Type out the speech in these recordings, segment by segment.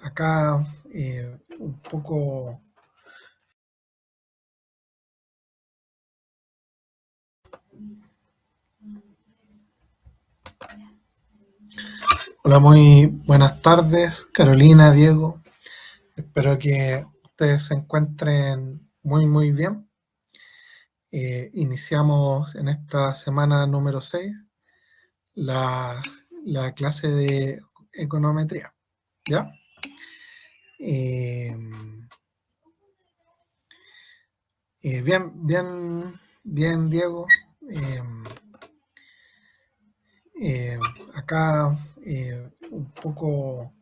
Acá un poco. Hola, muy buenas tardes, Carolina, Diego. Espero que ustedes se encuentren muy bien. Iniciamos en esta semana número 6 la, la clase de econometría. ¿Ya? Eh, bien, Diego. Eh, Acá un poco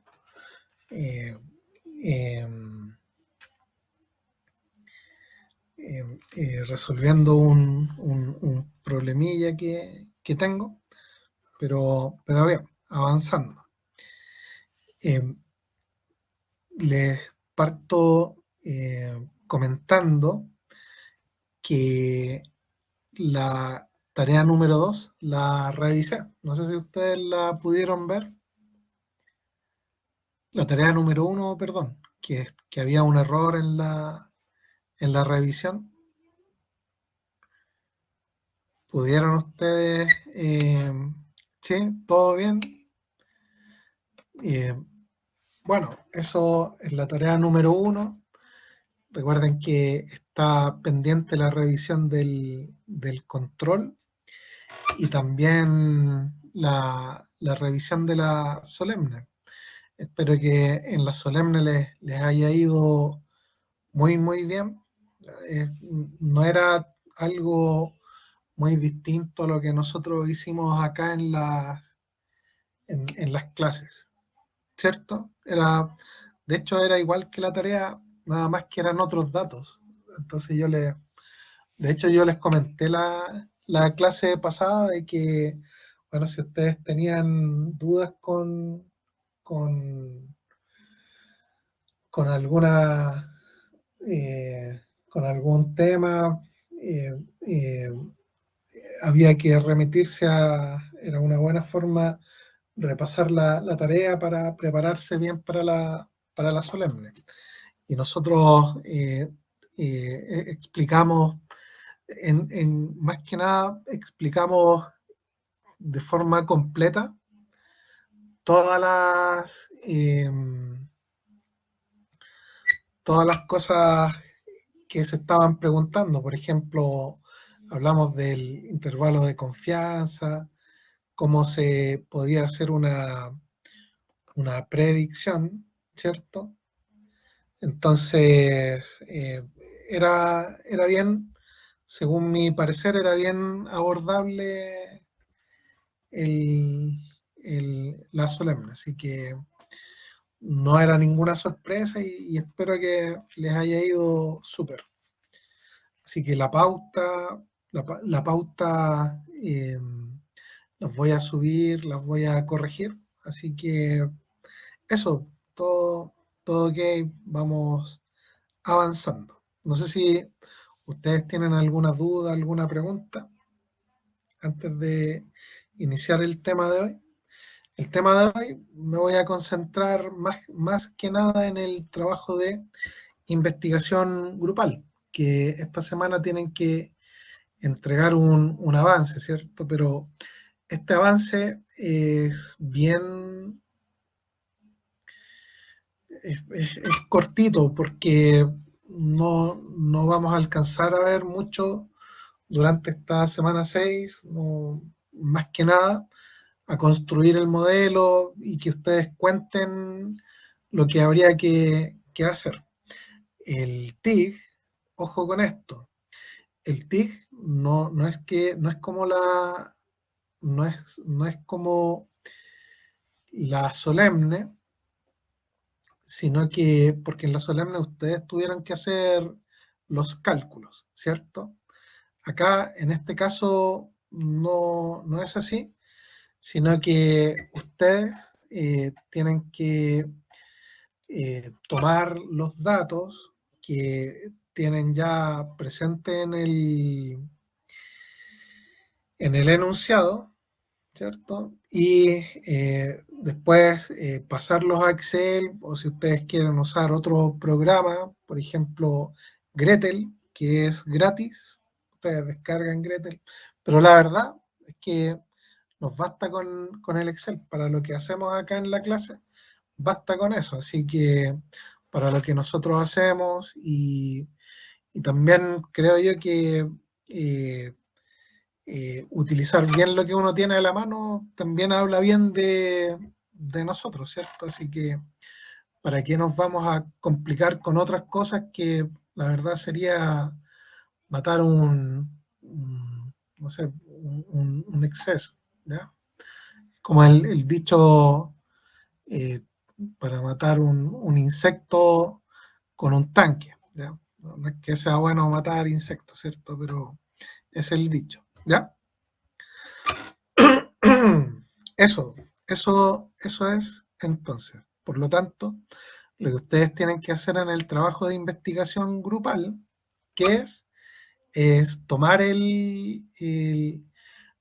eh, eh, resolviendo un problemilla que tengo, pero bien, avanzando. Eh, Les parto comentando que la tarea número 2 la revisé. No sé si ustedes la pudieron ver. La tarea número 1, perdón, que había un error en la revisión. ¿Pudieron ustedes? ¿Sí? ¿Todo bien? Eh, bueno, eso es la tarea número 1. Recuerden que está pendiente la revisión del control y también la revisión de la solemne. Espero que en la solemne les haya ido muy bien. No era algo muy distinto a lo que nosotros hicimos acá en las clases, ¿cierto? De hecho, era igual que la tarea, nada más que eran otros datos. Entonces de hecho yo les comenté la clase pasada de que, bueno, si ustedes tenían dudas con, con alguna, con algún tema, eh, eh, había que remitirse era una buena forma repasar la tarea para prepararse bien para la solemne. Y nosotros explicamos, más que nada, explicamos de forma completa todas todas las cosas que se estaban preguntando. Por ejemplo, hablamos del intervalo de confianza, cómo se podía hacer una predicción, ¿cierto? Entonces, era bien, según mi parecer, era bien abordable el, la solemne, así que no era ninguna sorpresa y espero que les haya ido súper. Así que la pauta las voy a subir, las voy a corregir, así que eso, todo ok, vamos avanzando. No sé si ustedes tienen alguna duda, alguna pregunta antes de iniciar el tema de hoy. El tema de hoy me voy a concentrar más que nada en el trabajo de investigación grupal, que esta semana tienen que entregar un avance, ¿cierto? Pero este avance es cortito porque no vamos a alcanzar a ver mucho durante esta semana 6, no, más que nada a construir el modelo y que ustedes cuenten lo que habría que hacer. El TIG, ojo con esto, el TIG no es como no es como la solemne, sino que porque en la solemne ustedes tuvieron que hacer los cálculos, ¿cierto? Acá, en este caso, no es así, sino que ustedes tienen que tomar los datos que tienen ya presente en el enunciado, ¿cierto? Y después pasarlos a Excel, o si ustedes quieren usar otro programa, por ejemplo, Gretel, que es gratis, ustedes descargan Gretel, pero la verdad es que nos basta con el Excel. Para lo que hacemos acá en la clase, basta con eso. Así que para lo que nosotros hacemos y también creo yo que eh, utilizar bien lo que uno tiene a la mano también habla bien de nosotros, ¿cierto? Así que ¿para qué nos vamos a complicar con otras cosas que la verdad sería matar no sé, un exceso, ¿ya? Como el dicho, eh, para matar un insecto con un tanque, ¿ya? No es que sea bueno matar insectos, ¿cierto? Pero es el dicho, ¿ya? Eso, eso es entonces. Por lo tanto, lo que ustedes tienen que hacer en el trabajo de investigación grupal, que es tomar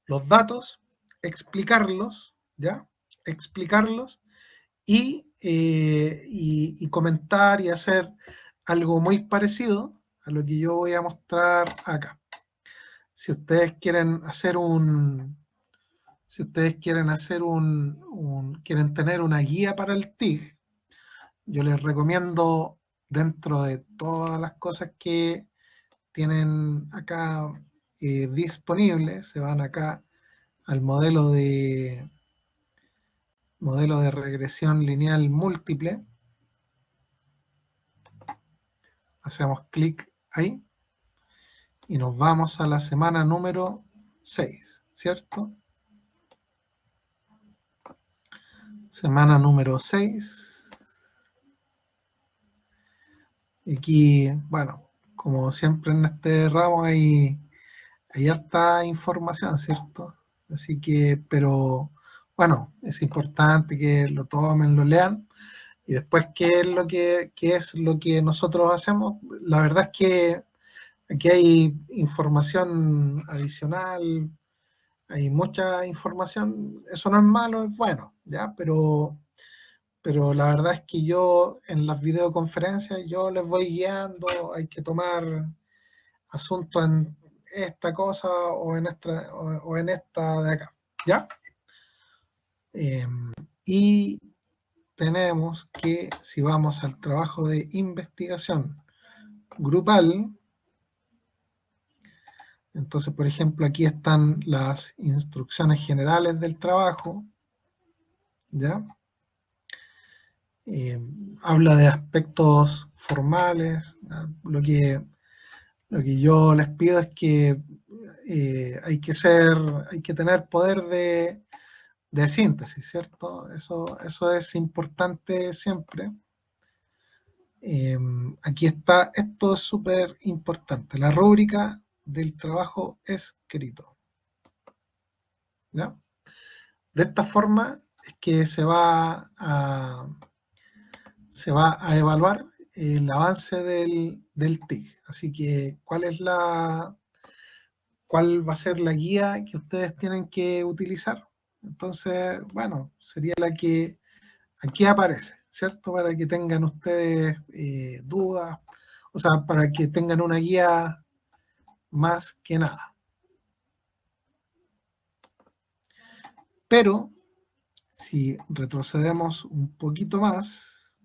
los datos, explicarlos, ¿ya? Explicarlos y comentar y hacer algo muy parecido a lo que yo voy a mostrar acá. Si ustedes quieren hacer si ustedes quieren hacer quieren tener una guía para el TIG, yo les recomiendo, dentro de todas las cosas que tienen acá disponibles, se van acá al modelo de regresión lineal múltiple, hacemos clic ahí y nos vamos a la semana número 6, ¿cierto? Semana número 6. Y aquí, bueno, como siempre en este ramo hay harta información, ¿cierto? Así que, pero bueno, es importante que lo tomen, lo lean. Y después, qué es lo que nosotros hacemos? La verdad es que aquí hay información adicional, hay mucha información, eso no es malo, es bueno, ¿ya? Pero la verdad es que yo en las videoconferencias yo les voy guiando, hay que tomar asuntos en esta cosa o en esta de acá, ¿ya? Eh, y tenemos que, si vamos al trabajo de investigación grupal, entonces, por ejemplo, aquí están las instrucciones generales del trabajo, ¿ya? Habla de aspectos formales, ¿ya? Lo que yo les pido es que hay que tener poder de síntesis, ¿cierto? Eso es importante siempre. Aquí está, esto es súper importante, la rúbrica del trabajo escrito, ¿ya? De esta forma es que se va a evaluar el avance del TIC. Así que, ¿cuál va a ser la guía que ustedes tienen que utilizar? Entonces, bueno, sería la que aquí aparece, ¿cierto? Para que tengan ustedes dudas, o sea, para que tengan una guía más que nada. Pero, si retrocedemos un poquito más,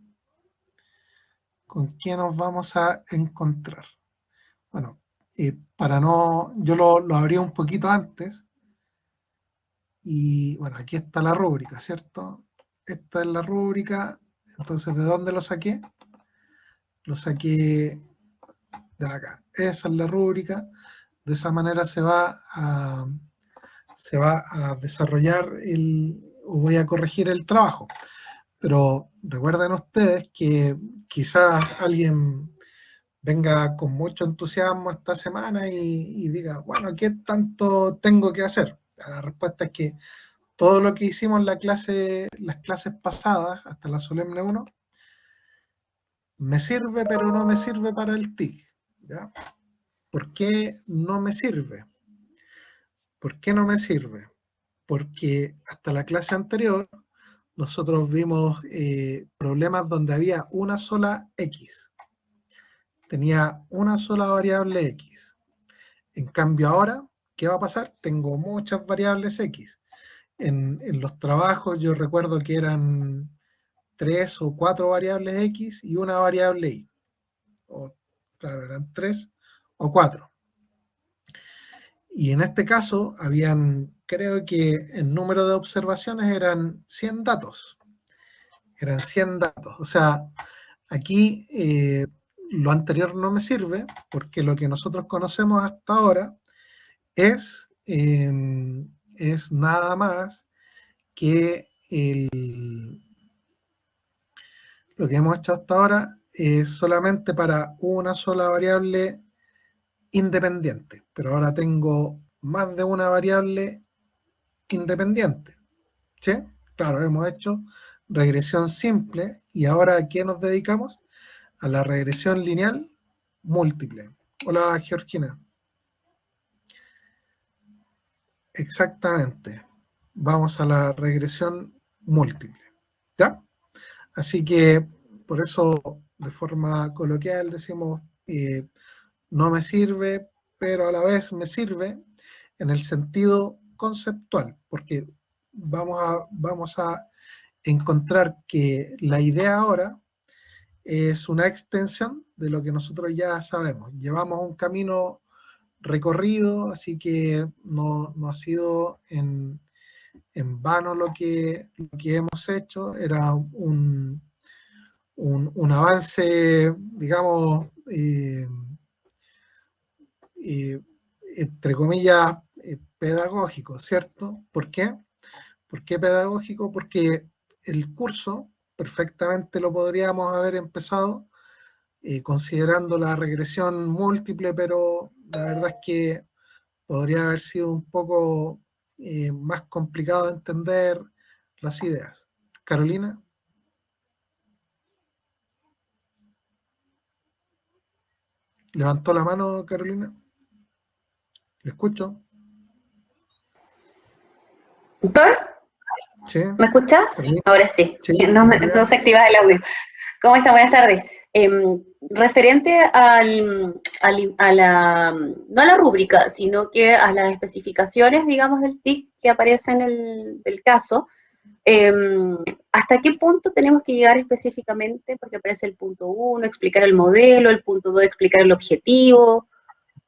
¿con qué nos vamos a encontrar? Bueno, para no, yo lo abrí un poquito antes, y bueno, aquí está la rúbrica, ¿cierto? Esta es la rúbrica, entonces, ¿de dónde lo saqué? Lo saqué de acá. Esa es la rúbrica, de esa manera se va a desarrollar o voy a corregir el trabajo. Pero recuerden ustedes que quizás alguien venga con mucho entusiasmo esta semana y diga, bueno, ¿qué tanto tengo que hacer? La respuesta es que todo lo que hicimos en las clases pasadas, hasta la solemne 1, me sirve, pero no me sirve para el TIC, ¿ya? ¿Por qué no me sirve? ¿Por qué no me sirve? porque hasta la clase anterior nosotros vimos problemas donde había una sola X. Tenía una sola variable X. En cambio ahora, ¿qué va a pasar? Tengo muchas variables X. En los trabajos yo recuerdo que eran 3 o 4 variables X y una variable Y. O, claro, eran 3 o 4. Y en este caso, creo que el número de observaciones eran 100 datos. Eran 100 datos. O sea, aquí lo anterior no me sirve porque lo que nosotros conocemos hasta ahora es nada más que lo que hemos hecho hasta ahora es solamente para una sola variable independiente, pero ahora tengo más de una variable independiente. ¿Sí? Claro, hemos hecho regresión simple y ahora ¿a qué nos dedicamos? A la regresión lineal múltiple. Hola, Georgina. Exactamente. Vamos a la regresión múltiple. ¿Ya? Así que por eso de forma coloquial decimos no me sirve, pero a la vez me sirve en el sentido conceptual, porque vamos a encontrar que la idea ahora es una extensión de lo que nosotros ya sabemos. Llevamos un camino recorrido, así que no ha sido en vano lo que hemos hecho, era un avance, digamos, entre comillas, pedagógico, ¿cierto? ¿Por qué? ¿Por qué pedagógico? Porque el curso perfectamente lo podríamos haber empezado considerando la regresión múltiple, pero la verdad es que podría haber sido un poco más complicado de entender las ideas. Carolina, levantó la mano Carolina, le escucho. ¿Doctor? Sí, ¿Me escuchas? Carolina, Ahora sí, sí, no se activa el audio. ¿Cómo está? Buenas tardes. Referente a la, no a la rúbrica, sino que a las especificaciones, digamos, del TIC que aparece en del caso, ¿hasta qué punto tenemos que llegar específicamente? Porque aparece el punto 1, explicar el modelo, el punto 2, explicar el objetivo.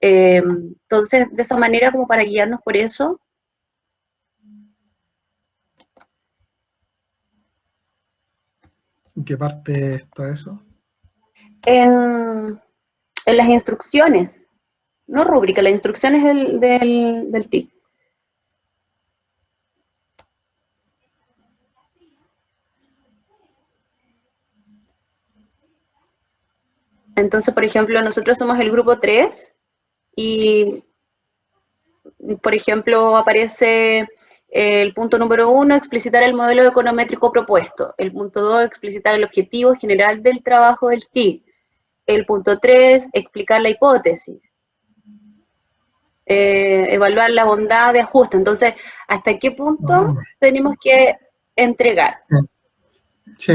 Entonces, de esa manera, como para guiarnos por eso. ¿en qué parte está eso? En las instrucciones, no rúbrica, las instrucciones del TIC. Entonces, por ejemplo, nosotros somos el grupo 3 y, por ejemplo, aparece el punto número 1, explicitar el modelo econométrico propuesto. El punto 2, explicitar el objetivo general del trabajo del TIC. El punto 3, explicar la hipótesis. Evaluar la bondad de ajuste. Entonces, ¿hasta qué punto tenemos que entregar? Sí,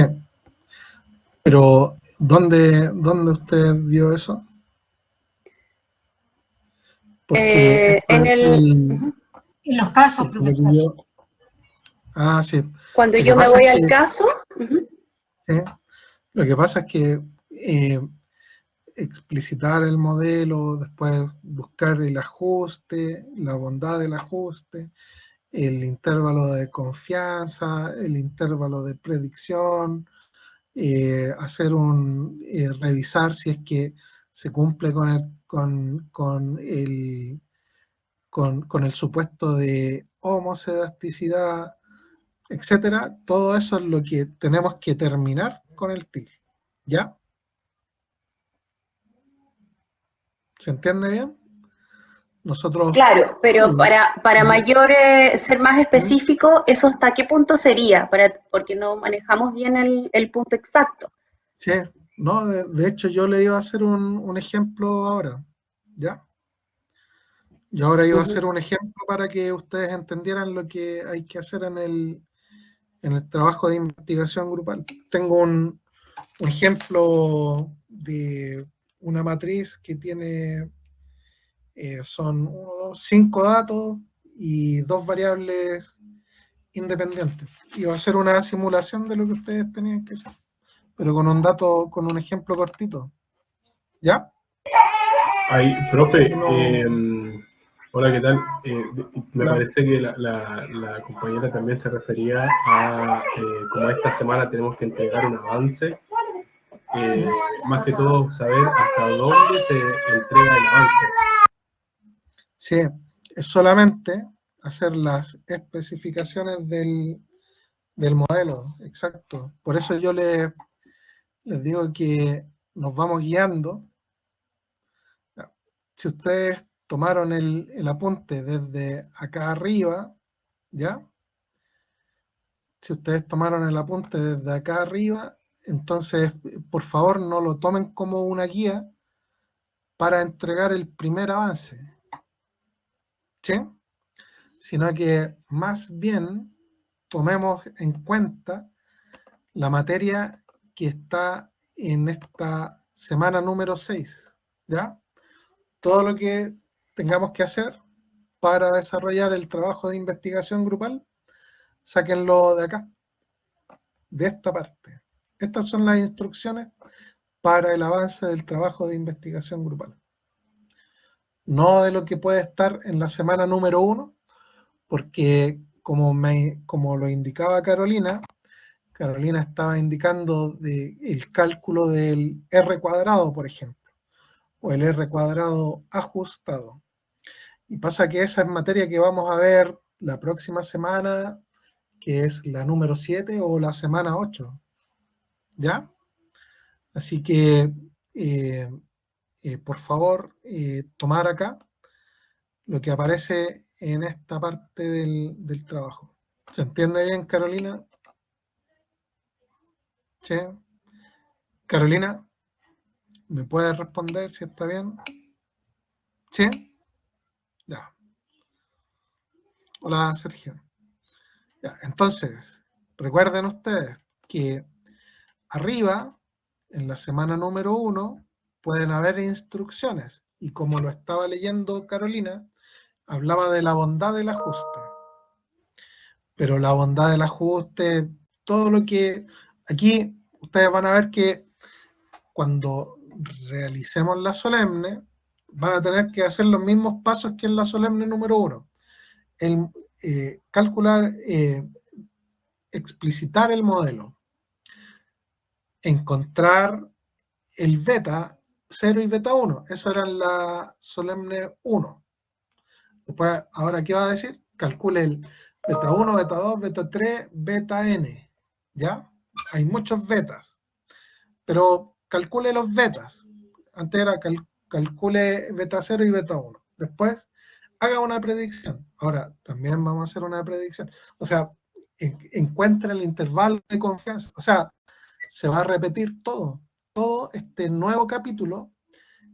pero ¿dónde usted vio eso? Porque esto En es En los casos, porque lo que profesor. sí. Cuando Lo que yo me pasa voy es al que, caso, sí, lo que pasa es que explicitar el modelo, después buscar el ajuste, la bondad del ajuste, el intervalo de confianza, el intervalo de predicción, revisar si es que se cumple con el supuesto de homocedasticidad, etcétera. Todo eso es lo que tenemos que terminar con el TIC. ¿Ya? ¿Se entiende bien? Nosotros, claro, pero para mayor ser más específico, ¿eso hasta qué punto sería? Porque no manejamos bien el punto exacto. sí, no, de hecho yo le iba a hacer un ejemplo ahora, ¿ya? Yo ahora iba a Ujú. hacer un ejemplo para que ustedes entendieran lo que hay que hacer en el trabajo de investigación grupal. Tengo un ejemplo de una matriz que tiene, son 5 datos y 2 variables independientes. Y va a ser una simulación de lo que ustedes tenían que hacer, pero con un dato, con un ejemplo cortito. ¿Ya? Ahí, Así profe, que no. hola, ¿qué tal? Me La, parece que la compañera también se refería a como esta semana tenemos que entregar un avance, más que todo saber hasta dónde se entrega el avance. sí, es solamente hacer las especificaciones del modelo, exacto. Por eso yo les digo que nos vamos guiando. Si ustedes tomaron el apunte desde acá arriba, ¿ya? Si ustedes tomaron el apunte desde acá arriba, entonces por favor no lo tomen como una guía para entregar el primer avance, ¿sí? Sino que más bien tomemos en cuenta la materia que está en esta semana número 6, ¿ya? Todo lo que tengamos que hacer para desarrollar el trabajo de investigación grupal, sáquenlo de acá, de esta parte. Estas son las instrucciones para el avance del trabajo de investigación grupal. No de lo que puede estar en la semana número 1, porque como lo indicaba Carolina, Carolina estaba indicando el cálculo del R cuadrado, por ejemplo, o el R cuadrado ajustado. Y pasa que esa es materia que vamos a ver la próxima semana, que es la número 7 o la semana 8, ¿ya? Así que, por favor, tomar acá lo que aparece en esta parte del trabajo. ¿Se entiende bien, Carolina? ¿Sí? Carolina, ¿me puedes responder si está bien? ¿Sí? Ya. Hola, Sergio. Ya. Entonces, recuerden ustedes que arriba, en la semana número 1, pueden haber instrucciones. Y como lo estaba leyendo Carolina, hablaba de la bondad del ajuste. Pero la bondad del ajuste, todo lo que... Aquí ustedes van a ver que cuando realicemos la solemne, van a tener que hacer los mismos pasos que en la solemne número 1. Calcular, explicitar el modelo, encontrar el beta 0 y beta 1, eso era en la solemne 1. Después, ahora, ¿qué va a decir? Calcule el beta 1, beta 2, beta 3, beta n, ¿ya? Hay muchos betas, pero calcule los betas. Antes era calcule beta 0 y beta 1. Después, haga una predicción. Ahora, también vamos a hacer una predicción. O sea, encuentre el intervalo de confianza. O sea, se va a repetir todo. Todo este nuevo capítulo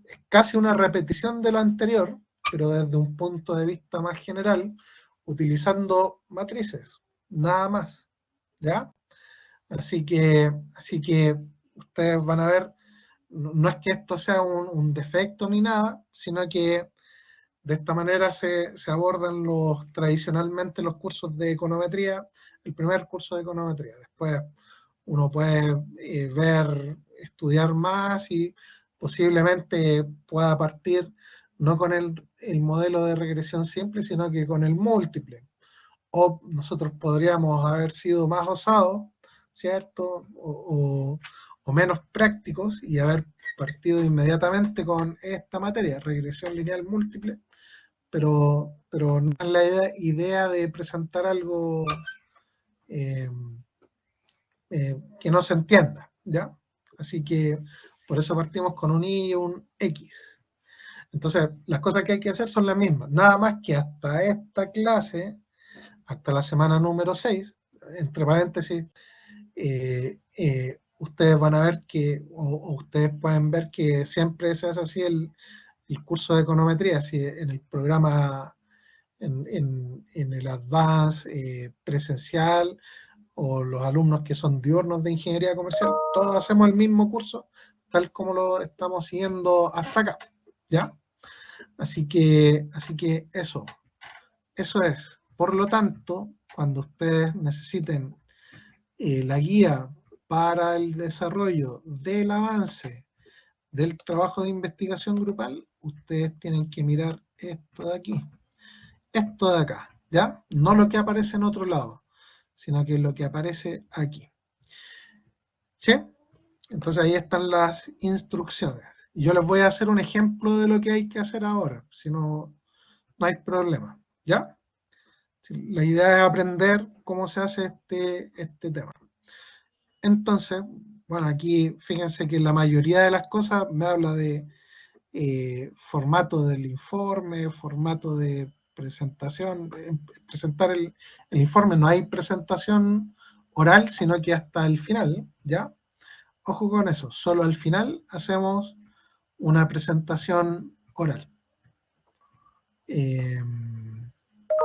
es casi una repetición de lo anterior, pero desde un punto de vista más general, utilizando matrices, nada más, ¿ya? Así que ustedes van a ver, no es que esto sea un defecto ni nada, sino que de esta manera se abordan tradicionalmente los cursos de econometría, el primer curso de econometría. Después uno puede estudiar más y posiblemente pueda partir no con el modelo de regresión simple, sino que con el múltiple. O nosotros podríamos haber sido más osados, ¿cierto? O menos prácticos y haber partido inmediatamente con esta materia, regresión lineal múltiple, pero no es la idea de presentar algo eh, que no se entienda, ¿ya? Así que por eso partimos con un y y un x. Entonces, las cosas que hay que hacer son las mismas, nada más que hasta esta clase, hasta la semana número 6, entre paréntesis, ustedes van a ver que, o ustedes pueden ver que siempre se hace así el curso de econometría, si en el programa, en el Advance presencial, o los alumnos que son diurnos de ingeniería comercial, todos hacemos el mismo curso, tal como lo estamos siguiendo hasta acá, ¿ya? Así que eso es. Por lo tanto, cuando ustedes necesiten la guía para el desarrollo del avance del trabajo de investigación grupal, ustedes tienen que mirar esto de aquí, esto de acá, ¿ya? No lo que aparece en otro lado, sino que lo que aparece aquí. ¿Sí? Entonces ahí están las instrucciones. Yo les voy a hacer un ejemplo de lo que hay que hacer ahora, si no, no hay problema, ¿ya? La idea es aprender cómo se hace este tema. Entonces, bueno, aquí fíjense que la mayoría de las cosas me habla de formato del informe, formato de presentación, presentar el informe. No hay presentación oral, sino que hasta el final, ¿ya? Ojo con eso, solo al final hacemos una presentación oral.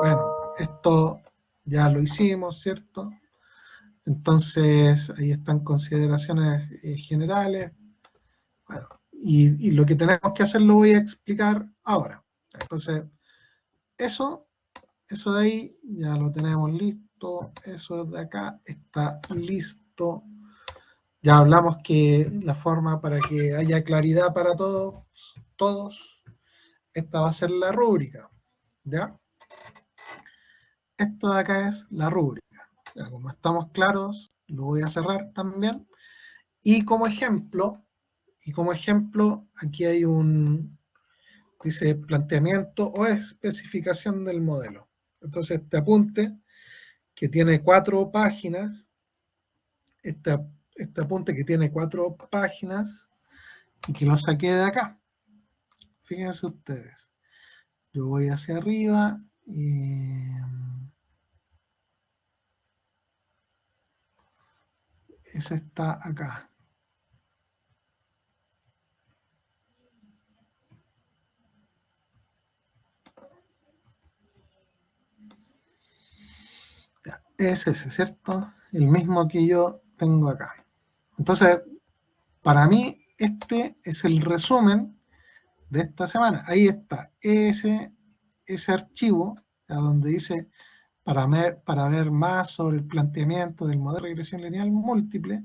Bueno, esto ya lo hicimos, ¿cierto? Entonces, ahí están consideraciones generales. Bueno, y lo que tenemos que hacer lo voy a explicar ahora. Entonces, eso de ahí ya lo tenemos listo. Eso de acá está listo. Ya hablamos que la forma para que haya claridad para todos, esta va a ser la rúbrica, ¿ya? Esto de acá es la rúbrica. Ya, como estamos claros, lo voy a cerrar también. Y como ejemplo, aquí hay dice planteamiento o especificación del modelo. Entonces este apunte, que tiene 4 páginas, este apunte que tiene 4 páginas, y que lo saqué de acá. Fíjense ustedes. Yo voy hacia arriba y ese está acá. Ya, es ese, ¿cierto? El mismo que yo tengo acá. Entonces, para mí, este es el resumen de esta semana. Ahí está ese archivo, donde dice para ver más sobre el planteamiento del modelo de regresión lineal múltiple,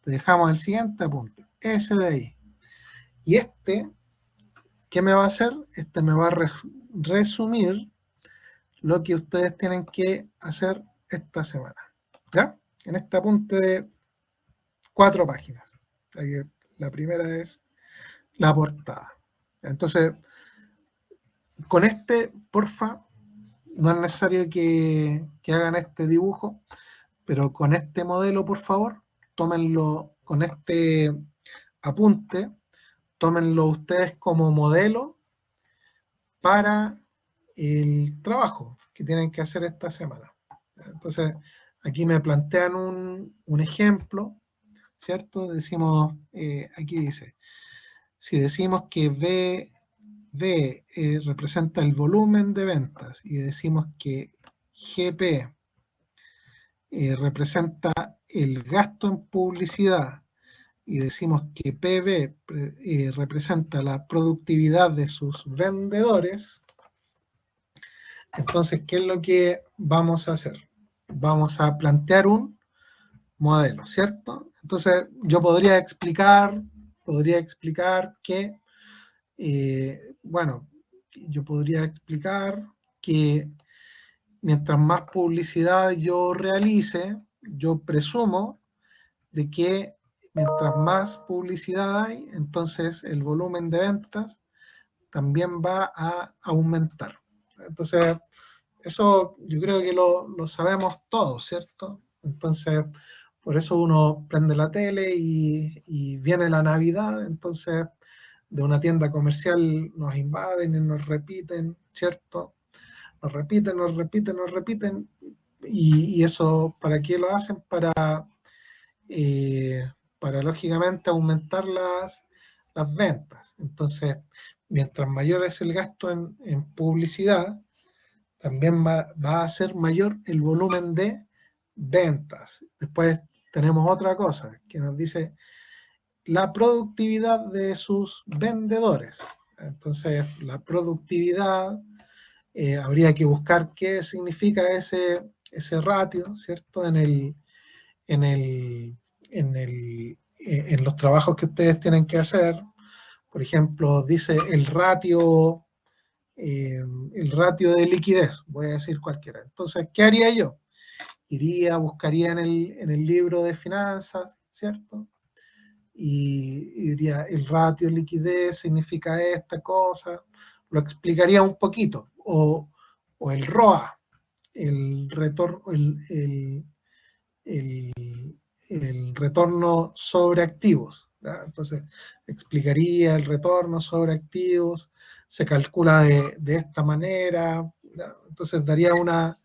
te dejamos el siguiente apunte, ese de ahí. Y ¿qué me va a hacer? Este me va a resumir lo que ustedes tienen que hacer esta semana, ¿ya? En este apunte de 4 páginas. La primera es la portada. Entonces, con porfa, no es necesario que hagan este dibujo, pero con este modelo, por favor, tómenlo, con este apunte, tómenlo ustedes como modelo para el trabajo que tienen que hacer esta semana. Entonces, aquí me plantean un ejemplo, ¿cierto? Decimos, aquí dice, si decimos que V representa el volumen de ventas y decimos que GP representa el gasto en publicidad y decimos que PV representa la productividad de sus vendedores, entonces, ¿qué es lo que vamos a hacer? Vamos a plantear un modelo, ¿cierto? Entonces, yo podría explicar que, bueno, yo podría explicar que mientras más publicidad yo realice, yo presumo de que mientras más publicidad hay, entonces el volumen de ventas también va a aumentar. Entonces, eso yo creo que lo sabemos todos, ¿cierto? Entonces, por eso uno prende la tele y viene la Navidad, entonces de una tienda comercial nos invaden y nos repiten, ¿cierto? Nos repiten, y eso, ¿para qué lo hacen? Para lógicamente aumentar las ventas. Entonces, mientras mayor es el gasto en publicidad, también va a ser mayor el volumen de ventas. Después tenemos otra cosa que nos dice la productividad de sus vendedores. Entonces, la productividad, habría que buscar qué significa ese ratio, ¿cierto? En los trabajos que ustedes tienen que hacer. Por ejemplo, dice el ratio de liquidez, voy a decir cualquiera. Entonces, ¿qué haría yo? Buscaría en el libro de finanzas, ¿cierto? Y diría, el ratio de liquidez significa esta cosa, lo explicaría un poquito. O el ROA, el retorno sobre activos. ¿Ya? Entonces, explicaría el retorno sobre activos, se calcula de esta manera, ¿ya? Entonces daría una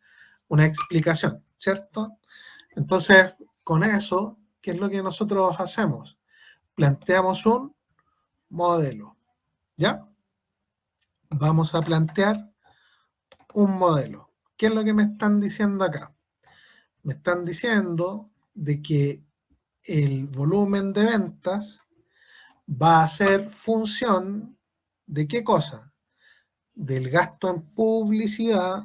explicación, ¿cierto? Entonces, con eso, ¿qué es lo que nosotros hacemos? Planteamos un modelo, ¿ya? Vamos a plantear un modelo. ¿Qué es lo que me están diciendo acá? Me están diciendo de que el volumen de ventas va a ser función de qué cosa? Del gasto en publicidad,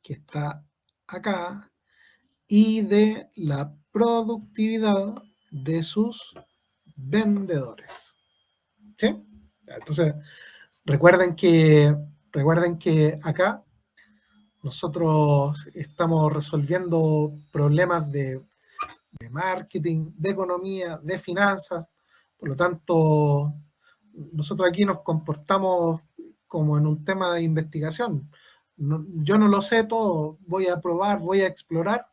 que está acá, y de la productividad de sus vendedores. ¿Sí? Entonces, recuerden que acá nosotros estamos resolviendo problemas de marketing, de economía, de finanzas. Por lo tanto, nosotros aquí nos comportamos como en un tema de investigación. Yo no lo sé todo, voy a probar, voy a explorar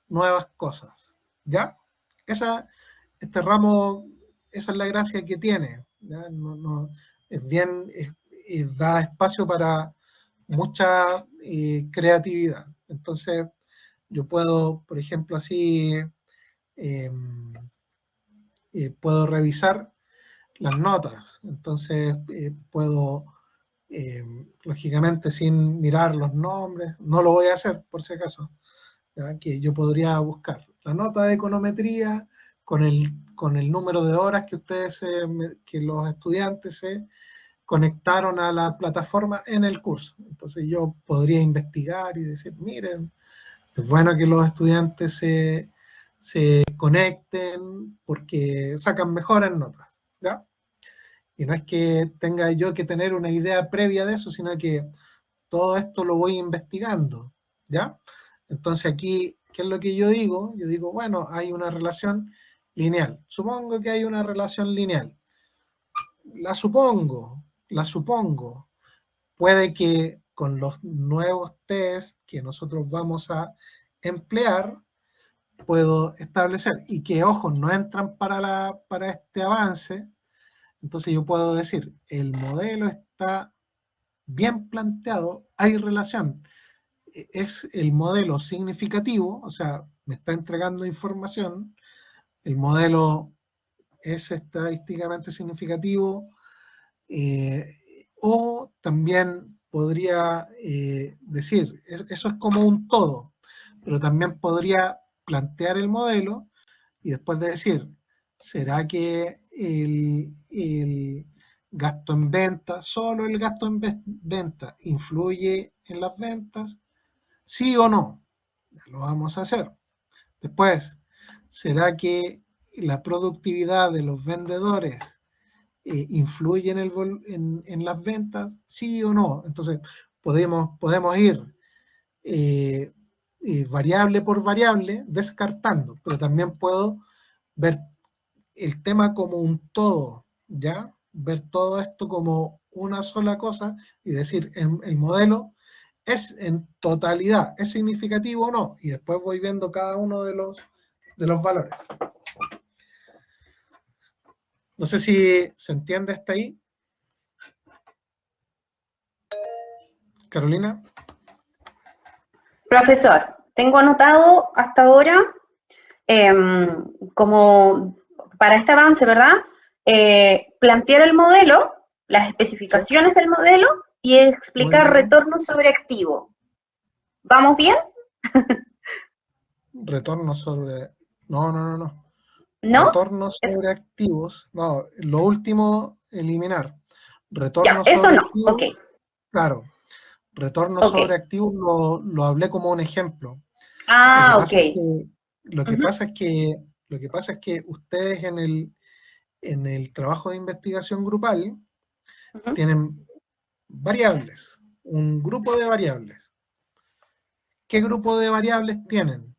nuevas cosas. ¿Ya? Este ramo, esa es la gracia que tiene. ¿Ya? Da espacio para mucha creatividad. Entonces, yo puedo, por ejemplo, así, puedo revisar las notas. Entonces, puedo, lógicamente, sin mirar los nombres, no lo voy a hacer, por si acaso, ¿ya? Que yo podría buscar la nota de econometría con el número de horas que que los estudiantes se conectaron a la plataforma en el curso. Entonces yo podría investigar y decir, miren, es bueno que los estudiantes se conecten porque sacan mejores notas, ¿ya? Y no es que tenga yo que tener una idea previa de eso, sino que todo esto lo voy investigando, ¿ya? Entonces aquí, ¿qué es lo que yo digo? Yo digo, bueno, hay una relación lineal. Supongo que hay una relación lineal. La supongo. Puede que con los nuevos test que nosotros vamos a emplear, puedo establecer, y que, ojo, no entran para este avance, entonces yo puedo decir, el modelo está bien planteado, hay relación, es el modelo significativo, o sea, me está entregando información, el modelo es estadísticamente significativo, o también podría decir, eso es como un todo, pero también podría plantear el modelo y después de decir, ¿será que el gasto en venta, solo el gasto en venta, influye en las ventas? ¿Sí o no? Lo vamos a hacer. Después, ¿será que la productividad de los vendedores influye en las ventas? ¿Sí o no? Entonces, podemos ir variable por variable, descartando, pero también puedo ver el tema como un todo, ¿ya? Ver todo esto como una sola cosa y decir, el modelo es en totalidad, ¿es significativo o no? Y después voy viendo cada uno de los valores. No sé si se entiende hasta ahí. Carolina. Profesor, tengo anotado hasta ahora como para este avance, ¿verdad? Plantear el modelo las especificaciones del modelo y explicar Muy bien. retorno sobre activo. ¿Vamos bien? Retorno sobre... No. ¿No? Retorno sobre activos. No, lo último, eliminar. Ya, Retorno eso sobre no. activos, Ok, claro. Retorno ok. sobre activos lo hablé como un ejemplo. Lo que Ah, ok. pasa es que, lo que Ujú, pasa es que, lo que pasa es que ustedes en el trabajo de investigación grupal ujú. tienen variables, un grupo de variables. ¿Qué grupo de variables tienen?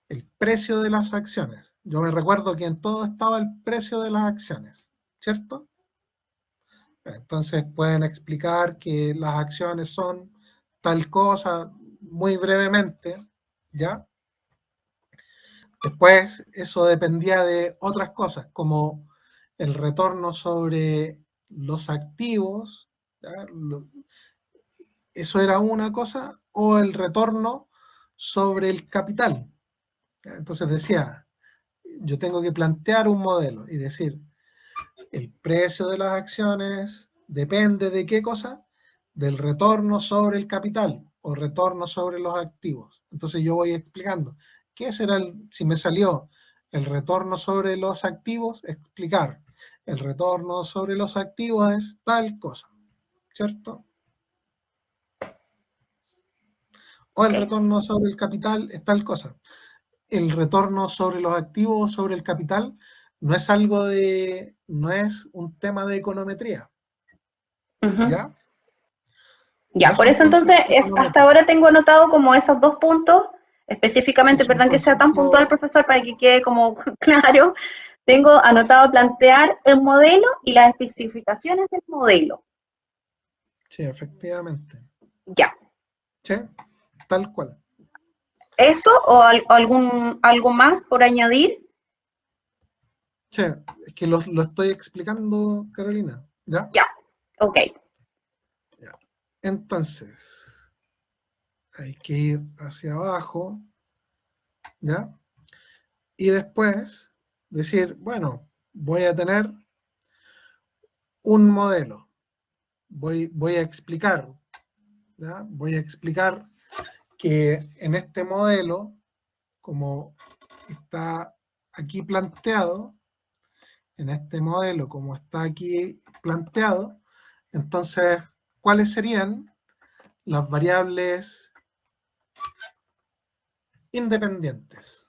El precio de las acciones. Yo me recuerdo que en todo estaba el precio de las acciones, ¿cierto? Entonces pueden explicar que las acciones son tal cosa muy brevemente, ¿ya? Después eso dependía de otras cosas, como el retorno sobre los activos, ¿ya? Eso era una cosa, o el retorno sobre el capital. ¿Ya? Entonces decía, yo tengo que plantear un modelo y decir, el precio de las acciones depende de qué cosa, del retorno sobre el capital o retorno sobre los activos. Entonces yo voy explicando, ¿qué será si me salió el retorno sobre los activos? Explicar, el retorno sobre los activos es tal cosa, ¿cierto? O el Ok. retorno sobre el capital es tal cosa. El retorno sobre los activos o sobre el capital no es algo de, no es un tema de econometría, Ujú. ¿ya? No Ya, es por un eso entonces concepto hasta econométrico, ahora tengo anotado como esos dos puntos, específicamente, es un perdón que sea tan puntual, concepto, profesor, para que quede como claro. Tengo anotado plantear el modelo y las especificaciones del modelo. sí, efectivamente, Ya. sí, tal cual. ¿Eso o algo más por añadir? Sí, es que lo estoy explicando, Carolina, ¿ya? Ya. Ok. Ya. Entonces, hay que ir hacia abajo, ¿ya? Y después decir, bueno, voy a tener un modelo, voy a explicar, ¿ya? Voy a explicar que en este modelo, como está aquí planteado, en este modelo, como está aquí planteado, entonces, ¿cuáles serían las variables independientes?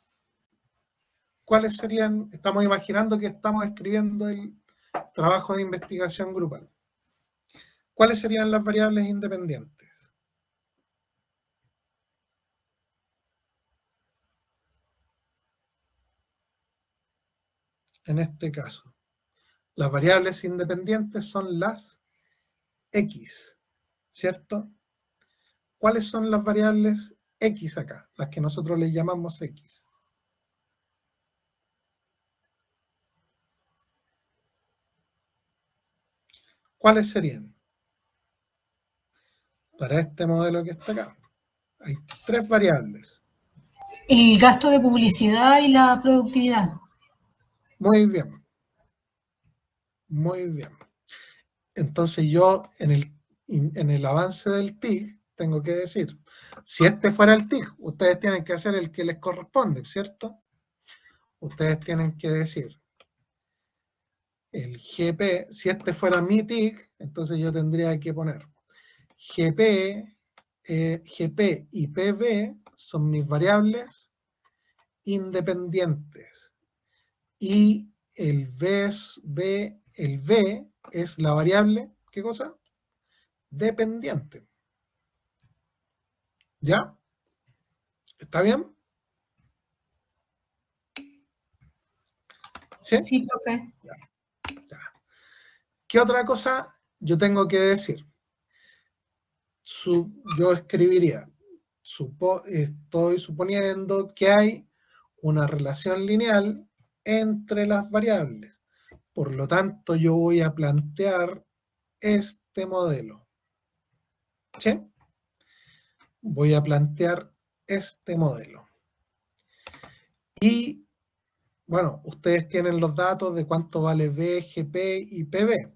¿Cuáles serían? Estamos imaginando que estamos escribiendo el trabajo de investigación grupal. ¿Cuáles serían las variables independientes? En este caso, las variables independientes son las X, ¿cierto? ¿Cuáles son las variables X acá? Las que nosotros les llamamos X. ¿Cuáles serían? Para este modelo que está acá. Hay tres variables. El gasto de publicidad y la productividad. Muy bien, muy bien. Entonces yo en el avance del TIC tengo que decir, si este fuera el TIC, ustedes tienen que hacer el que les corresponde, ¿cierto? Ustedes tienen que decir, el GP, si este fuera mi TIC, entonces yo tendría que poner GP, GP y PV son mis variables independientes. Y el el V es la variable, ¿qué cosa? Dependiente. ¿Ya? ¿Está bien? ¿Sí? Sí, profe. Ya. ¿Qué otra cosa yo tengo que decir? Yo escribiría, estoy suponiendo que hay una relación lineal entre las variables. Por lo tanto, yo voy a plantear este modelo. ¿Sí? Voy a plantear este modelo. Y, bueno, ustedes tienen los datos de cuánto vale B, GP y PB.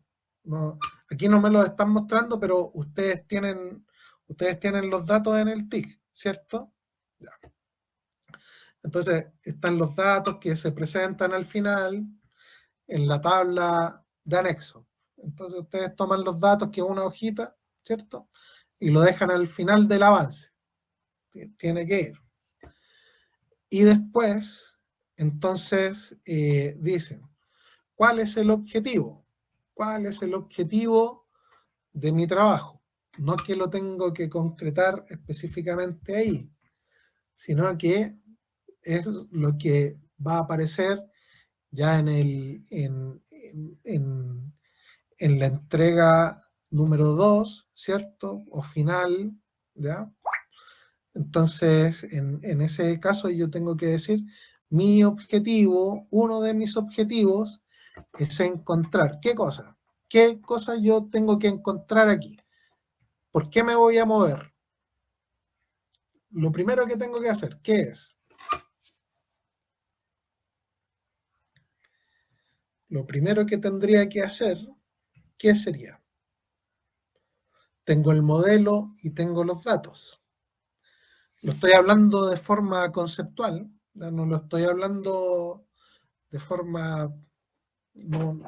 aquí no me lo están mostrando, pero ustedes tienen los datos en el TIC, ¿cierto? Ya. Entonces, están los datos que se presentan al final en la tabla de anexo. Entonces, ustedes toman los datos, que es una hojita, ¿cierto? Y lo dejan al final del avance. Tiene que ir. Y después, entonces, dicen, ¿cuál es el objetivo? ¿Cuál es el objetivo de mi trabajo? No que lo tengo que concretar específicamente ahí, sino que es lo que va a aparecer ya en la entrega número 2, ¿cierto? O final, ¿ya? Entonces, en ese caso yo tengo que decir, mi objetivo, uno de mis objetivos es encontrar, ¿qué cosa? ¿Qué cosa yo tengo que encontrar aquí? ¿Por qué me voy a mover? Lo primero que tengo que hacer, ¿qué es? Lo primero que tendría que hacer, ¿qué sería? Tengo el modelo y tengo los datos. Lo estoy hablando de forma conceptual, no lo estoy hablando de forma...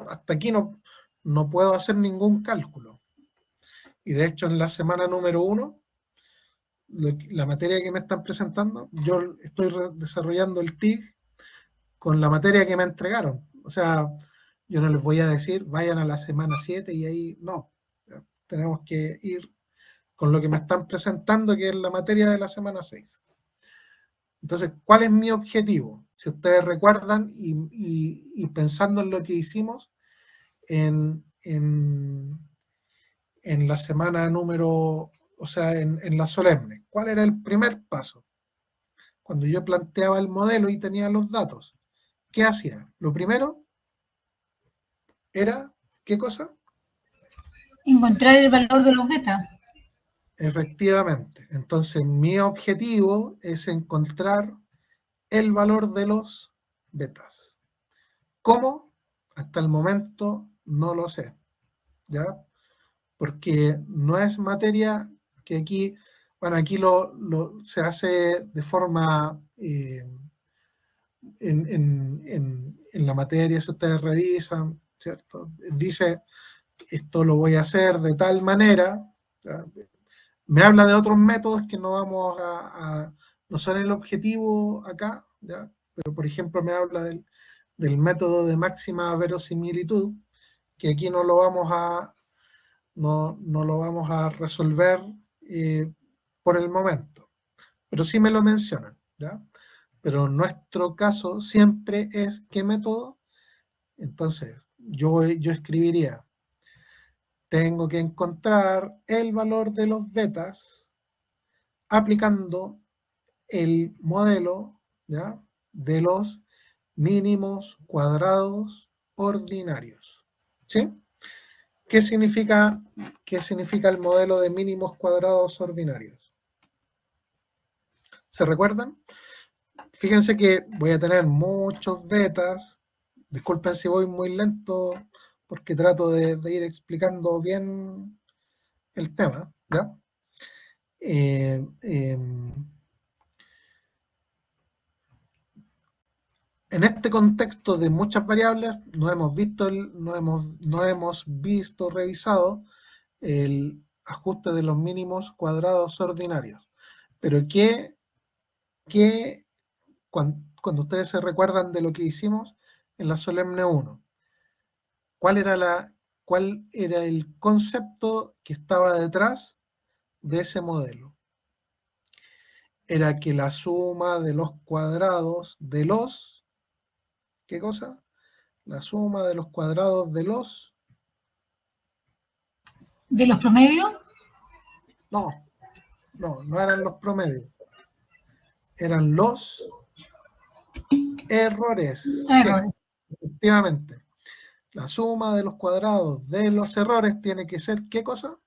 hasta aquí no puedo hacer ningún cálculo. Y de hecho en la semana número 1, la materia que me están presentando, yo estoy desarrollando el TIC con la materia que me entregaron. O sea, yo no les voy a decir, vayan a la semana 7 y ahí no. Tenemos que ir con lo que me están presentando, que es la materia de la semana 6. Entonces, ¿cuál es mi objetivo? Si ustedes recuerdan y pensando en lo que hicimos en la semana número, o sea, en la solemne, ¿cuál era el primer paso? Cuando yo planteaba el modelo y tenía los datos, ¿qué hacía? Lo primero era, ¿qué cosa? Encontrar el valor de los beta. Efectivamente. Entonces, mi objetivo es encontrar el valor de los betas. ¿Cómo? Hasta el momento no lo sé, ¿ya? Porque no es materia que aquí, bueno, aquí se hace de forma, en la materia, si ustedes revisan, ¿cierto? Dice, esto lo voy a hacer de tal manera, ¿ya? Me habla de otros métodos que no vamos no son el objetivo acá, ¿ya? Pero por ejemplo me habla del método de máxima verosimilitud, que aquí no lo vamos a resolver por el momento, pero sí me lo mencionan, ¿ya? Pero nuestro caso siempre es ¿qué método? Entonces, yo escribiría, tengo que encontrar el valor de los betas aplicando el modelo, ¿ya?, de los mínimos cuadrados ordinarios. ¿Sí? ¿Qué significa el modelo de mínimos cuadrados ordinarios? ¿Se recuerdan? Fíjense que voy a tener muchos betas. Disculpen si voy muy lento porque trato de ir explicando bien el tema, ¿ya? En este contexto de muchas variables, no hemos visto revisado el ajuste de los mínimos cuadrados ordinarios. Pero cuando ustedes se recuerdan de lo que hicimos en la solemne 1, ¿cuál era el concepto que estaba detrás de ese modelo? Era que la suma de los cuadrados de los, ¿qué cosa? La suma de los cuadrados de los... ¿De los promedios? No eran los promedios. Eran los errores. Errores. Efectivamente. La suma de los cuadrados de los errores tiene que ser, ¿qué cosa?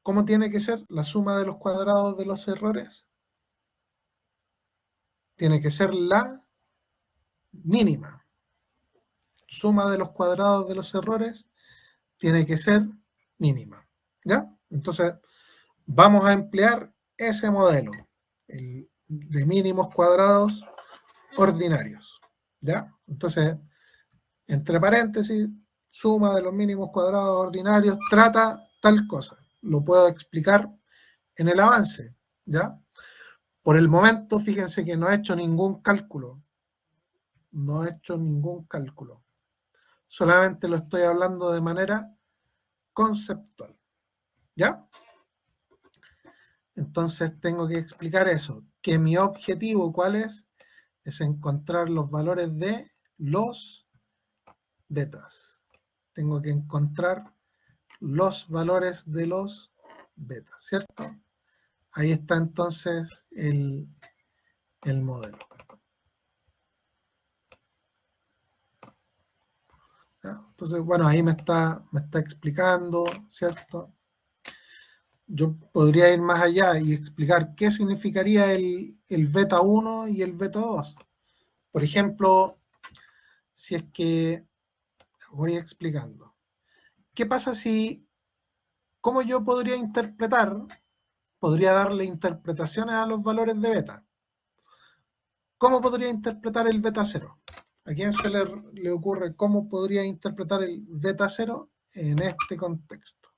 ¿Cómo tiene que ser la suma de los cuadrados de los errores? Tiene que ser la mínima. Suma de los cuadrados de los errores tiene que ser mínima. ¿Ya? Entonces, vamos a emplear ese modelo, el de mínimos cuadrados ordinarios. ¿Ya? Entonces, entre paréntesis, suma de los mínimos cuadrados ordinarios trata tal cosa. Lo puedo explicar en el avance. ¿Ya? Por el momento, fíjense que no he hecho ningún cálculo. No he hecho ningún cálculo. Solamente lo estoy hablando de manera conceptual. ¿Ya? Entonces tengo que explicar eso. Que mi objetivo, ¿cuál es? Es encontrar los valores de los betas. Tengo que encontrar los valores de los betas, ¿cierto? Ahí está entonces el modelo. ¿Ya? Entonces, bueno, ahí me está explicando, ¿cierto? Yo podría ir más allá y explicar qué significaría el beta 1 y el beta 2. Por ejemplo, si es que voy explicando. ¿Qué pasa si, cómo yo podría interpretar, podría darle interpretaciones a los valores de beta? ¿Cómo podría interpretar el beta 0? ¿A quién se le ocurre cómo podría interpretar el beta 0 en este contexto?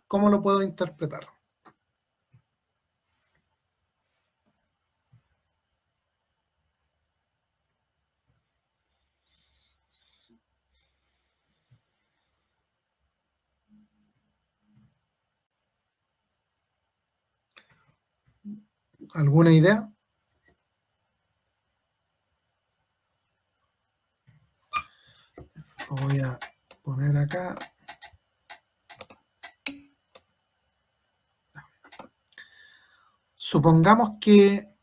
¿Cómo lo puedo interpretar? ¿Alguna idea? Lo voy a poner acá. Supongamos que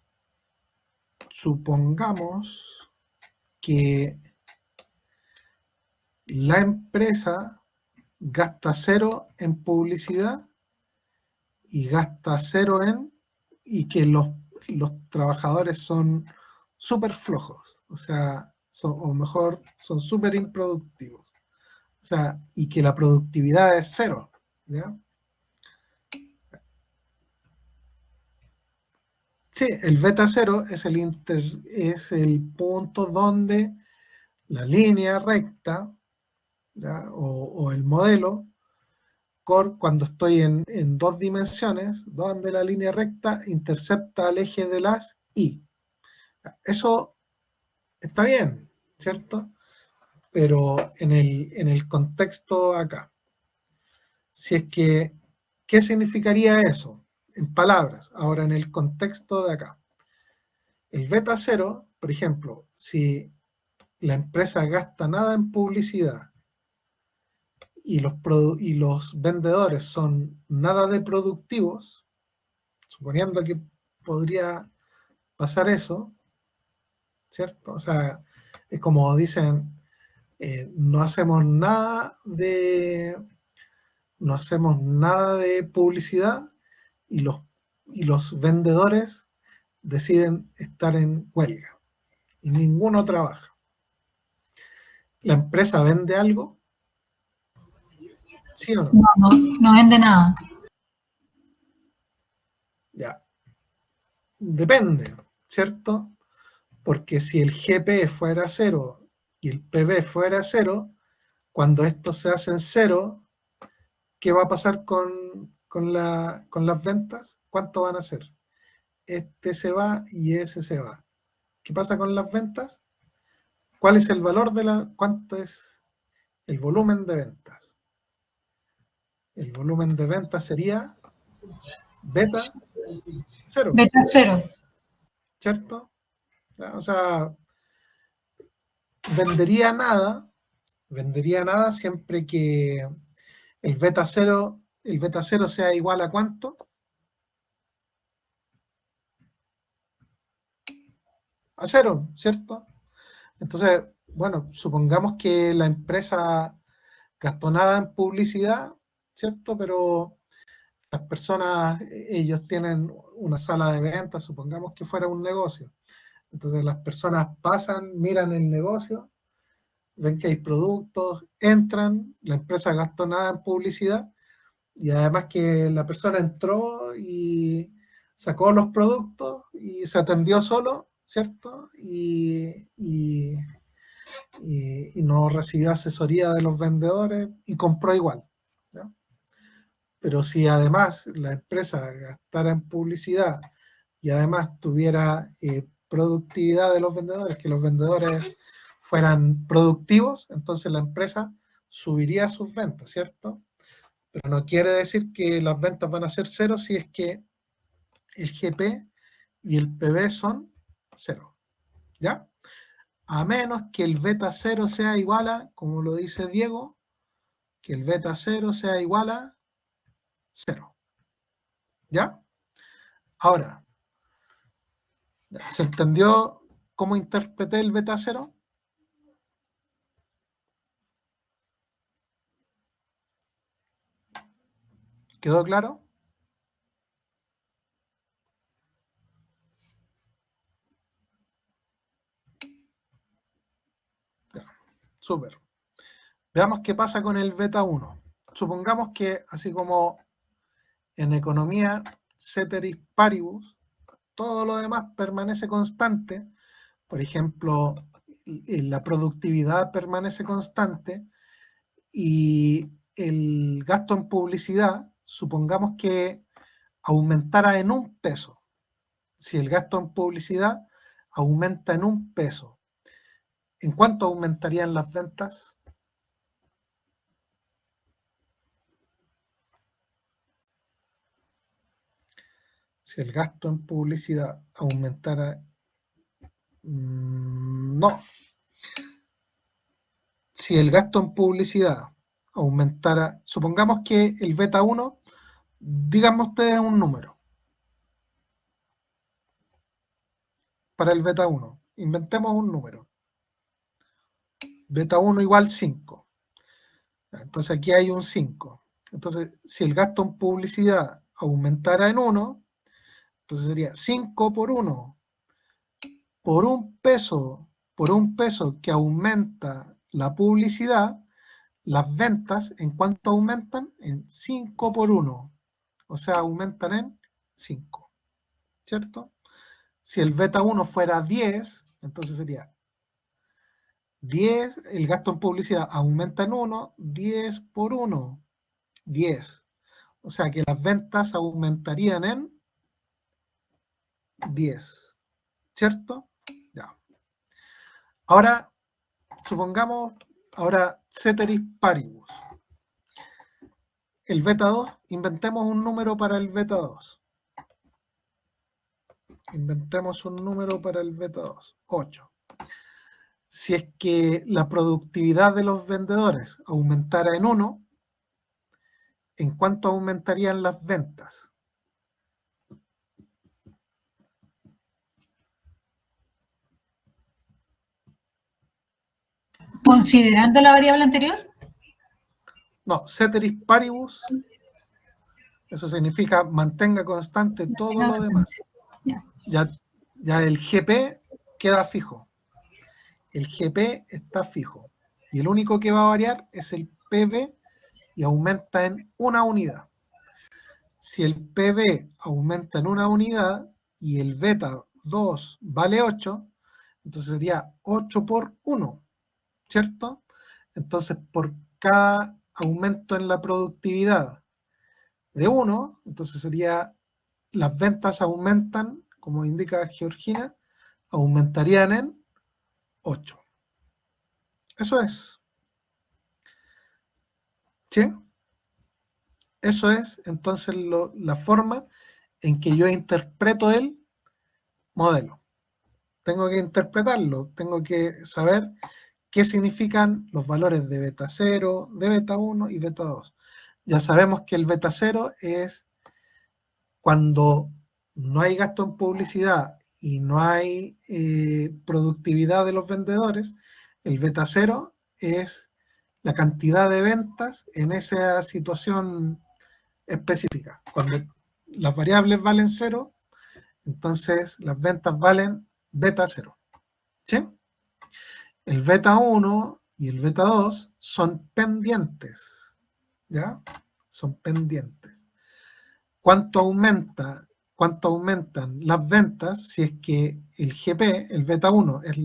la empresa gasta 0 en publicidad y gasta 0 y que los trabajadores son súper flojos, o sea, o mejor, son súper improductivos. O sea, y que la productividad es 0, ¿ya? Sí, el beta 0 es el punto donde la línea recta, ¿ya? O el modelo, cuando estoy en 2 dimensiones, donde la línea recta intercepta al eje de las Y. Eso está bien, ¿cierto? Pero en el contexto acá, si es que, ¿qué significaría eso? En palabras, ahora en el contexto de acá. El beta 0, por ejemplo, si la empresa gasta nada en publicidad y los vendedores son nada de productivos, suponiendo que podría pasar eso, ¿cierto? O sea, es como dicen, no hacemos nada de publicidad y los vendedores deciden estar en huelga y ninguno trabaja. ¿La empresa vende algo? ¿Sí o no? No vende nada. Ya. Depende, ¿cierto? Porque si el GP fuera 0 y el PB fuera 0, cuando estos se hacen 0, ¿qué va a pasar con las ventas? ¿Cuánto van a ser? Este se va y ese se va. ¿Qué pasa con las ventas? ¿Cuál es el valor cuánto es el volumen de ventas? El volumen de ventas sería beta 0. Beta 0. ¿Cierto? O sea, vendería nada siempre que el beta 0 sea igual a ¿cuánto? A 0, ¿cierto? Entonces, bueno, supongamos que la empresa gastó nada en publicidad, ¿cierto? Pero las personas, ellos tienen una sala de ventas, supongamos que fuera un negocio, Entonces las personas pasan, miran el negocio, ven que hay productos, entran, la empresa gastó nada en publicidad, y además que la persona entró y sacó los productos y se atendió solo, ¿cierto? Y no recibió asesoría de los vendedores y compró igual, ¿no? Pero si además la empresa gastara en publicidad y además tuviera productividad de los vendedores, que los vendedores fueran productivos, entonces la empresa subiría sus ventas, ¿cierto? Pero no quiere decir que las ventas van a ser cero si es que el GP y el PB son cero, ¿ya? A menos que el beta 0 sea igual a, como lo dice Diego, que el beta 0 sea igual a 0, ¿ya? Ahora, ¿se entendió cómo interpreté el beta 0? ¿Quedó claro? Ya, súper. Veamos qué pasa con el beta 1. Supongamos que, así como en economía, ceteris paribus, todo lo demás permanece constante. Por ejemplo, la productividad permanece constante y el gasto en publicidad, supongamos que aumentara en 1 peso. Si el gasto en publicidad aumenta en 1 peso, ¿en cuánto aumentarían las ventas? Si el gasto en publicidad aumentara... no. Si el gasto en publicidad aumentara... Supongamos que el beta 1, díganme ustedes un número. Para el beta 1, inventemos un número. Beta 1 igual 5. Entonces aquí hay un 5. Entonces, si el gasto en publicidad aumentara en 1, entonces sería 5 por 1. Por 1 peso que aumenta la publicidad, las ventas, ¿en cuánto aumentan? En 5 por 1. O sea, aumentan en 5. ¿Cierto? Si el beta 1 fuera 10, entonces sería 10, el gasto en publicidad aumenta en 1, 10 por 1, 10. O sea que las ventas aumentarían en 10. ¿Cierto? Ya. Ahora, supongamos, ceteris paribus. El beta 2, inventemos un número para el beta 2. Inventemos un número para el beta 2, 8. Si es que la productividad de los vendedores aumentara en 1, ¿en cuánto aumentarían las ventas? Considerando la variable anterior. No, ceteris paribus, eso significa mantenga constante todo lo demás. Ya el GP queda fijo. El GP está fijo. Y el único que va a variar es el PB y aumenta en 1 unidad. Si el PB aumenta en 1 unidad y el beta 2 vale 8, entonces sería 8 por 1, ¿cierto? Entonces, por cada aumento en la productividad de 1, entonces sería, las ventas aumentan, como indica Georgina, aumentarían en 8. Eso es. ¿Sí? Eso es, entonces, la forma en que yo interpreto el modelo. Tengo que interpretarlo, tengo que saber qué significan los valores de beta 0, de beta 1 y beta 2. Ya sabemos que el beta 0 es cuando no hay gasto en publicidad y no hay productividad de los vendedores. El beta 0 es la cantidad de ventas en esa situación específica. Cuando las variables valen 0, entonces las ventas valen beta 0. ¿Sí? El beta 1 y el beta 2 son pendientes. ¿Ya? Son pendientes. ¿Cuánto aumentan las ventas si es que el GP, el beta 1, es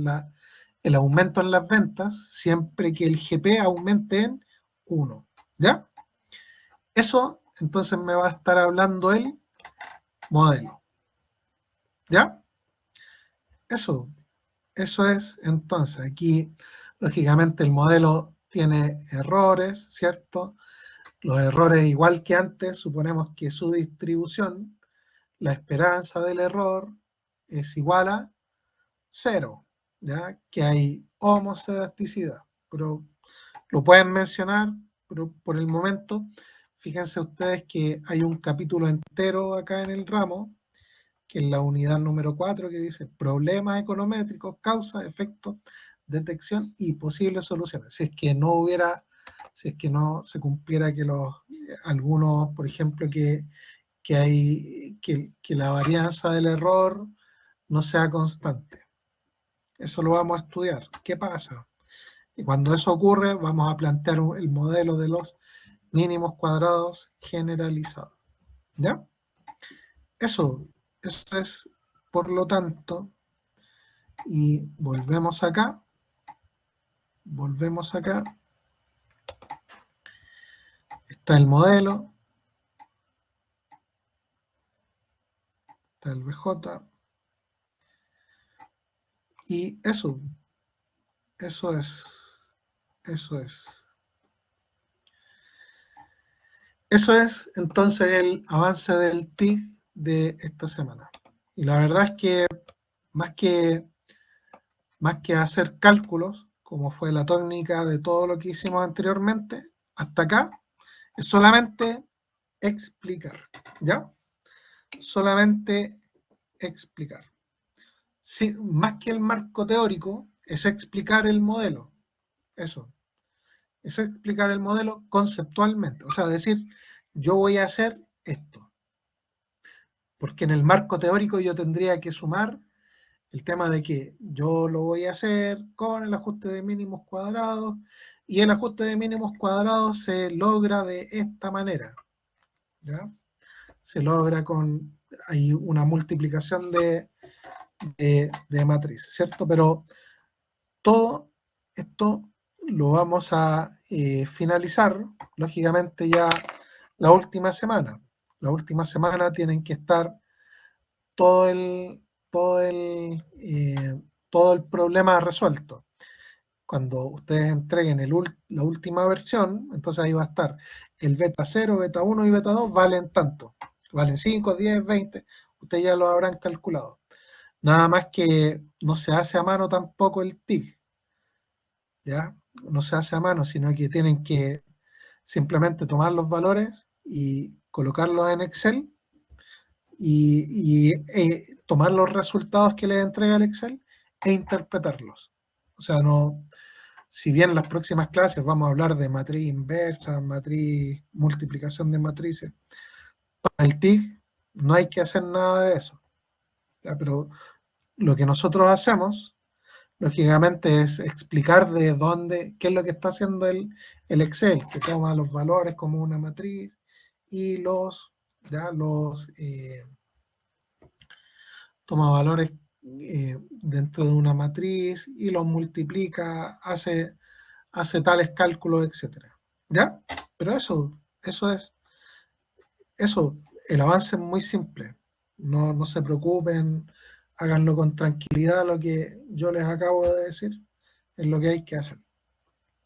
el aumento en las ventas siempre que el GP aumente en 1? ¿Ya? Eso entonces me va a estar hablando el modelo. ¿Ya? Eso es, entonces, aquí lógicamente el modelo tiene errores, ¿cierto? Los errores, igual que antes, suponemos que su distribución, la esperanza del error, es igual a 0, ¿ya? Que hay homoscedasticidad. Pero lo pueden mencionar, pero por el momento, fíjense ustedes que hay un capítulo entero acá en el ramo, que es la unidad número 4, que dice problemas econométricos, causas, efectos, detección y posibles soluciones. Si es que no se cumpliera que algunos, por ejemplo, que la varianza del error no sea constante. Eso lo vamos a estudiar. ¿Qué pasa? Y cuando eso ocurre, vamos a plantear el modelo de los mínimos cuadrados generalizados. ¿Ya? Eso es, por lo tanto, y volvemos acá, está el modelo, está el BJ, y eso es. Eso es entonces el avance del TIC de esta semana. Y la verdad es que más que hacer cálculos, como fue la tónica de todo lo que hicimos anteriormente, hasta acá, es solamente explicar, ¿ya? Solamente explicar. Sí, más que el marco teórico, es explicar el modelo. Eso. Es explicar el modelo conceptualmente. O sea, decir, yo voy a hacer esto. Porque en el marco teórico yo tendría que sumar el tema de que yo lo voy a hacer con el ajuste de mínimos cuadrados, y el ajuste de mínimos cuadrados se logra de esta manera, ¿ya? Se logra hay una multiplicación de matrices, ¿cierto? Pero todo esto lo vamos a finalizar, lógicamente, ya la última semana. La última semana tienen que estar todo el problema resuelto. Cuando ustedes entreguen la última versión, entonces ahí va a estar el beta 0, beta 1 y beta 2 valen tanto. Valen 5, 10, 20. Ustedes ya lo habrán calculado. Nada más que no se hace a mano tampoco el TIC. ¿Ya? No se hace a mano, sino que tienen que simplemente tomar los valores y colocarlos en Excel y tomar los resultados que les entrega el Excel e interpretarlos. O sea, si bien en las próximas clases vamos a hablar de matriz inversa, multiplicación de matrices, para el TIC no hay que hacer nada de eso. ¿Ya? Pero lo que nosotros hacemos, lógicamente, es explicar qué es lo que está haciendo el Excel, que toma los valores como una matriz y toma valores dentro de una matriz y los multiplica, hace tales cálculos, etc. ¿Ya? Pero eso es, el avance es muy simple. No se preocupen, háganlo con tranquilidad, lo que yo les acabo de decir es lo que hay que hacer.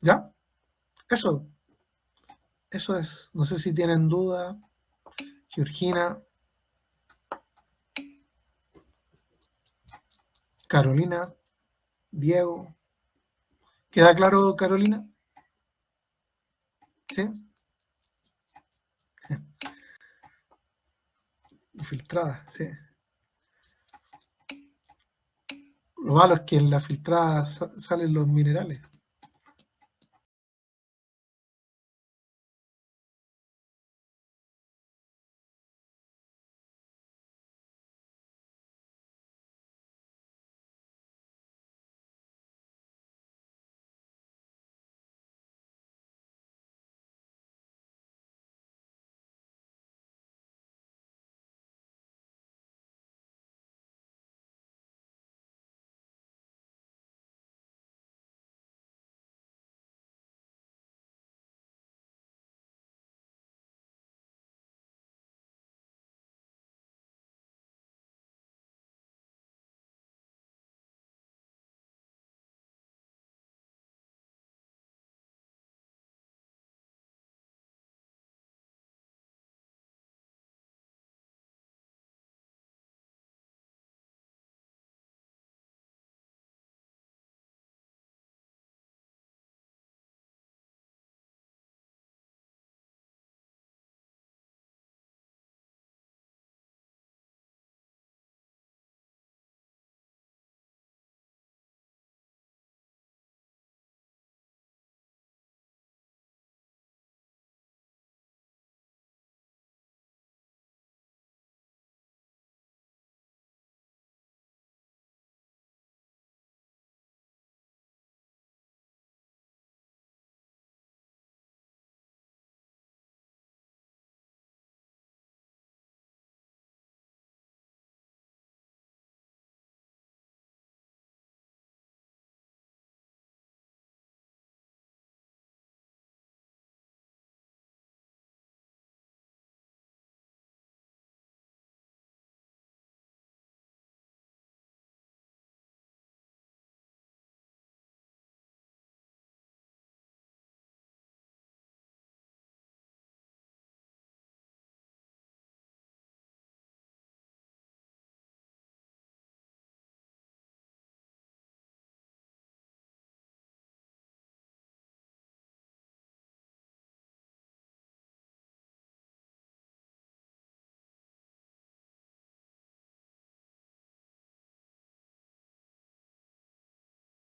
¿Ya? Eso es. No sé si tienen duda. Georgina, Carolina, Diego. ¿Queda claro, Carolina? ¿Sí? Filtrada, sí. Lo malo es que en la filtrada salen los minerales.